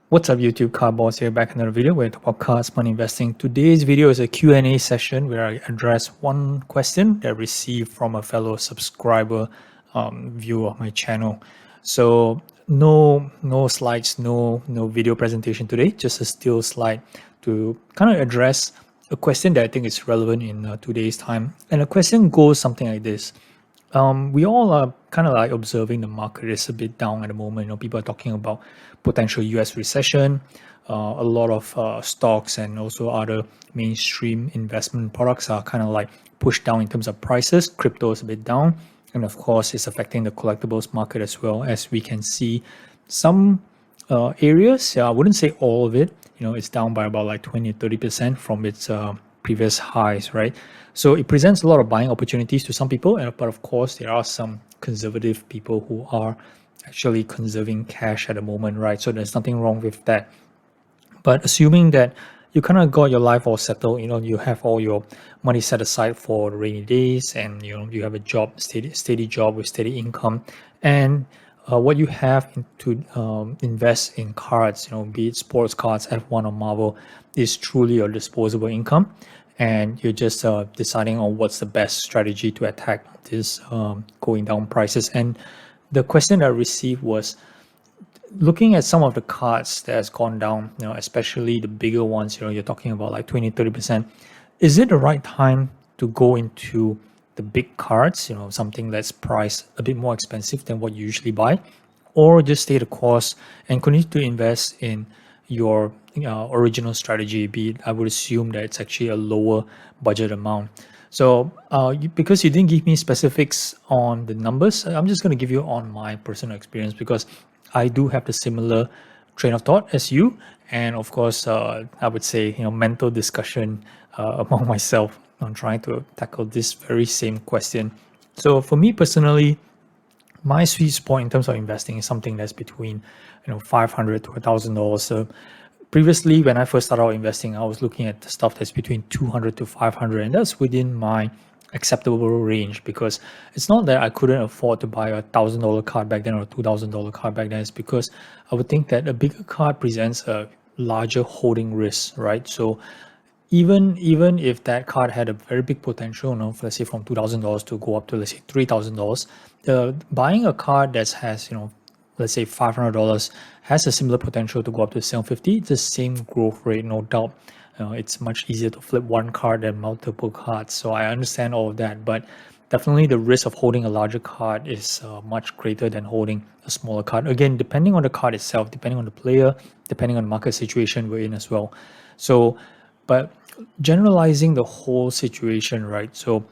What's up YouTube, Car Boss here, back in another video where I talk about cars, money investing. Today's video is a Q&A session where I address one question that I received from a fellow subscriber viewer of my channel. So no slides, no video presentation today, just a still slide to kind of address a question that I think is relevant in today's time. And the question goes something like this. We all are kind of like observing the market is a bit down at the moment. People are talking about potential US recession. A lot of stocks and also other mainstream investment products are kind of like pushed down in terms of prices. Crypto is a bit down. And of course, it's affecting the collectibles market as well, as we can see some areas. I wouldn't say all of it. It's down by about like 20 to 30% from its previous highs, right? So it presents a lot of buying opportunities to some people, but of course there are some conservative people who are actually conserving cash at the moment, right? So there's nothing wrong with that. But assuming that you kind of got your life all settled, you have all your money set aside for rainy days, and you have a job, steady job with steady income, and what you have to invest in cards, be it sports cards, F1 or Marvel, is truly your disposable income, and you're just deciding on what's the best strategy to attack this going down prices. And the question I received was, looking at some of the cards that has gone down, especially the bigger ones, you're talking about like 20-30%. Is it the right time to go into the big cards, something that's priced a bit more expensive than what you usually buy, or just stay the course and continue to invest in your original strategy? I would assume that it's actually a lower budget amount. So because you didn't give me specifics on the numbers, I'm just going to give you on my personal experience, because I do have the similar train of thought as you, and of course I would say mental discussion among myself on trying to tackle this very same question. So for me personally, my sweet spot in terms of investing is something that's between $500 to $1,000. So previously, when I first started out investing, I was looking at the stuff that's between 200 to 500, and that's within my acceptable range, because it's not that I couldn't afford to buy a $1,000 card back then or a $2,000 card back then. It's because I would think that a bigger card presents a larger holding risk, right? So even if that card had a very big potential, let's say from $2,000 to go up to, let's say, $3,000, buying a card that has, let's say $500 has a similar potential to go up to $750. It's the same growth rate, no doubt. It's much easier to flip one card than multiple cards. So I understand all of that, but definitely the risk of holding a larger card is much greater than holding a smaller card. Again, depending on the card itself, depending on the player, depending on the market situation we're in as well. So, but generalizing the whole situation, right? So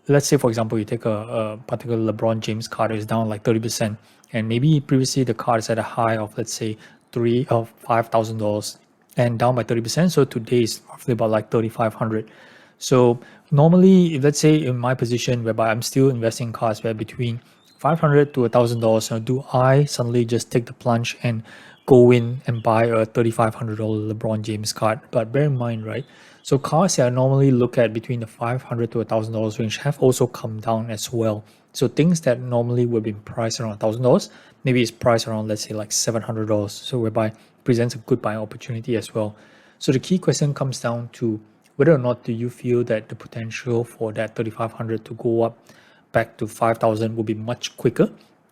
let's say, for example, you take a particular LeBron James card is down like 30%, and maybe previously the card is at a high of, let's say, $5,000 and down by 30%. So today is roughly about like 3,500. So normally, let's say in my position whereby I'm still investing in cards where between $500 to $1,000, do I suddenly just take the plunge and go in and buy a $3,500 LeBron James card? But bear in mind, right? So cards that I normally look at between the $500 to $1,000 range have also come down as well. So things that normally would be priced around $1,000, maybe it's priced around, let's say, like $700. So whereby presents a good buying opportunity as well. So the key question comes down to whether or not do you feel that the potential for that 3,500 to go up back to 5,000 will be much quicker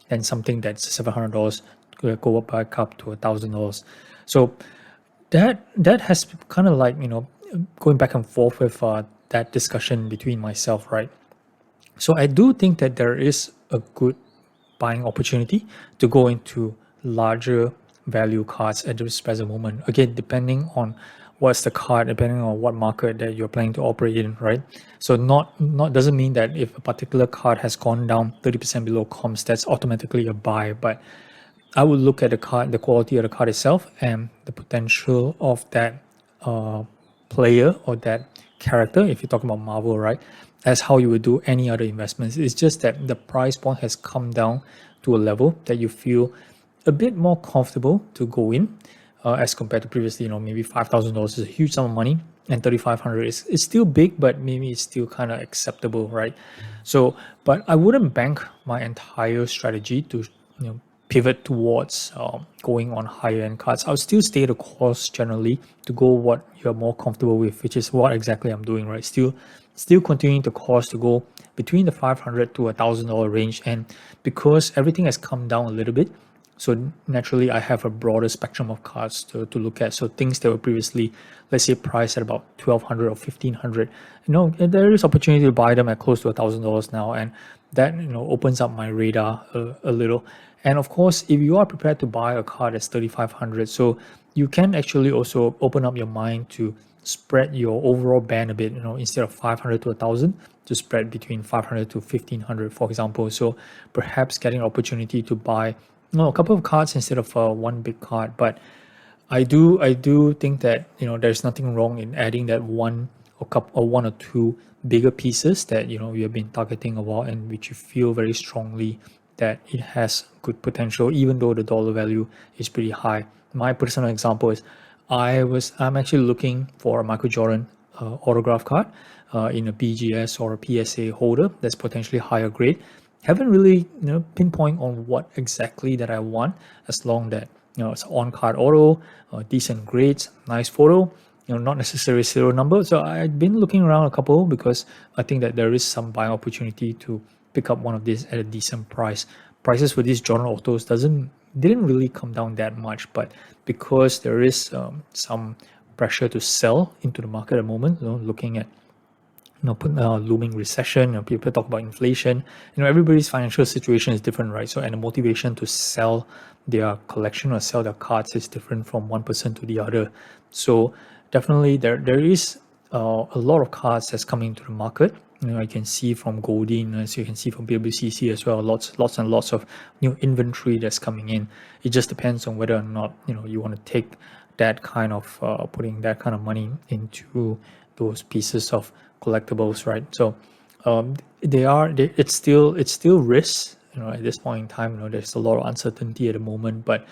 than something that's $700 to go up back up to $1,000. So that has kind of like going back and forth with that discussion between myself, right? So I do think that there is a good buying opportunity to go into larger value cards at this present moment. Again, depending on what's the card, depending on what market that you're planning to operate in, right? So not doesn't mean that if a particular card has gone down 30% below comps, that's automatically a buy. But I would look at the card, the quality of the card itself, and the potential of that player or that character, if you're talking about Marvel, right, as how you would do any other investments. It's just that the price point has come down to a level that you feel a bit more comfortable to go in as compared to previously. Maybe $5,000 is a huge sum of money, and 3,500 is still big, but maybe it's still kind of acceptable, right? So, but I wouldn't bank my entire strategy to pivot towards going on higher end cards. I'll still stay the course generally to go what you're more comfortable with, which is what exactly I'm doing, right? Still continuing the course to go between the $500 to $1,000 range. And because everything has come down a little bit, so naturally I have a broader spectrum of cards to look at. So things that were previously, let's say, priced at about 1,200 or 1,500, there is opportunity to buy them at close to $1,000 now. And that, opens up my radar a little. And of course, if you are prepared to buy a card that's 3,500, so you can actually also open up your mind to spread your overall band a bit, instead of 500 to 1,000, to spread between 500 to 1,500, for example. So perhaps getting an opportunity to buy a couple of cards instead of one big card. But I do think that there's nothing wrong in adding that one or two bigger pieces that you have been targeting a while, and which you feel very strongly that it has good potential, even though the dollar value is pretty high. My personal example is I'm actually looking for a Michael Jordan autograph card in a BGS or a PSA holder that's potentially higher grade. Haven't really pinpoint on what exactly that I want, as long that it's on card auto, decent grades, nice photo, not necessarily serial number. So I've been looking around a couple because I think that there is some buying opportunity to pick up one of these at a decent price. Prices for these Jordan autos didn't really come down that much, but because there is some pressure to sell into the market at the moment, looking at looming recession, people talk about inflation, everybody's financial situation is different, right? So, and the motivation to sell their collection or sell their cards is different from one person to the other. So definitely there is a lot of cards that's coming into the market. I can see from Goldin, as you can see from PWCC as well, lots and lots of new inventory that's coming in. It just depends on whether or not you want to take that kind of putting that kind of money into those pieces of collectibles, right? So it's still risks, at this point in time. There's a lot of uncertainty at the moment, but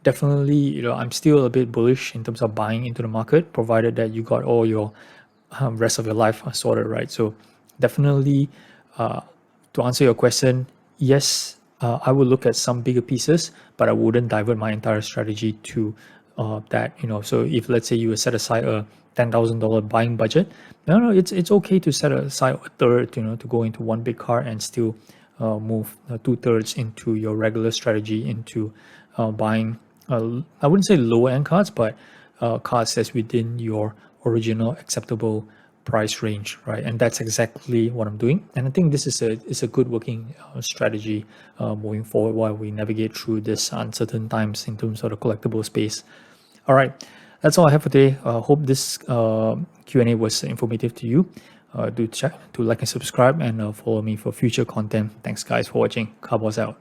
definitely, I'm still a bit bullish in terms of buying into the market, provided that you got all your rest of your life sorted, right? So definitely, to answer your question, yes, I would look at some bigger pieces, but I wouldn't divert my entire strategy to that. So if, let's say, you set aside a $10,000 buying budget, no, it's okay to set aside a third, to go into one big card and still move 2/3 into your regular strategy, into buying, I wouldn't say lower end cards, but cards that's within your original acceptable price range, right? And that's exactly what I'm doing. And I think this is a good working strategy moving forward while we navigate through this uncertain times in terms of the collectible space. All right, that's all I have for today. Hope this Q&A was informative to you. Do like and subscribe, and follow me for future content. Thanks guys for watching. Cowboys out.